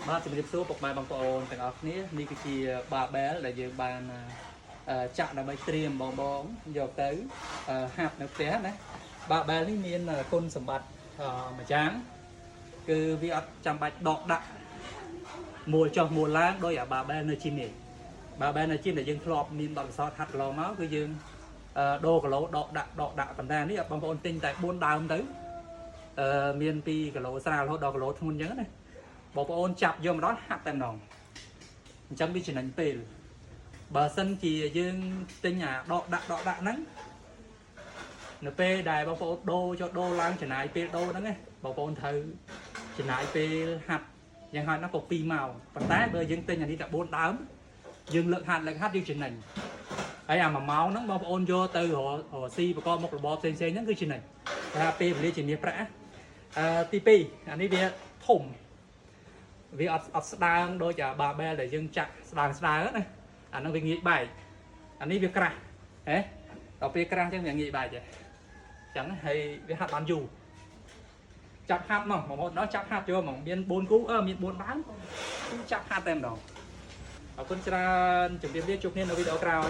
បាទជំរាបសួរពុកម៉ែបងប្អូនទាំងអស់គ្នានេះគឺជាបាបែលដែលយើងបានចាក់ដើម្បីត្រៀមបងយកទៅហាត់នៅផ្ទះណាបាបែលនេះមានគុណសម្បត្តិមួយយ៉ាងគឺវាអត់ចាំបាច់ដកដាក់មួលចុះមួលឡើងដោយអាបាបែលនៅជីមនេះបាបែលនៅជីមដែលយើងធ្លាប់មានបទពិសោធន៍ហាត់កន្លងមកគឺយើងដូរគីឡូដកដាក់ប៉ុន្តែនេះបងប្អូនទិញតែ4ដើមទៅមាន2គីឡូស្រាលរហូតដល់គីឡូធ្ងន់អញ្ចឹងណាបងប្អូនចាប់យកម្ដងហាត់តែម្ដងអញ្ចឹងវាចំណេញពេលបើសិនជាយើងទិញអាដកដាក់ហ្នឹងនៅពេលដែលបងប្អូនដូរឡើងចំណាយពេលដូរហ្នឹងណាបងប្អូនត្រូវចំណាយពេលហាត់យ៉ាងហោចណាស់ក៏2ម៉ោងប៉ុន្តែបើយើងទិញអានេះតែ4ដើមយើងលើកហាត់យើងចំណេញហើយអា1ម៉ោងហ្នឹងបងប្អូនយកទៅរកស៊ីប្រកបមុខរបរផ្សេងហ្នឹងគឺចំណេញថាពេលវេលាជាមាសប្រាក់ទី2អានេះវាធំវាអត់ស្ដើងដូចអាបាបែលដែលយើងចាក់ស្ដើងណាអាហ្នឹងវាងាយបែកអានេះវាក្រាស់ហ៎ដល់ពេលក្រាស់អញ្ចឹងវាងាយបែកអញ្ចឹងហើយវាហាត់បានយូរចាប់ហាត់មកបងប្អូនដល់ចាប់ហាត់យកមកមាន4គូមាន4ដើមគឺចាប់ហាត់តែម្ដងអរគុណច្រើនជម្រាបលាជួបគ្នានៅវីដេអូក្រោយ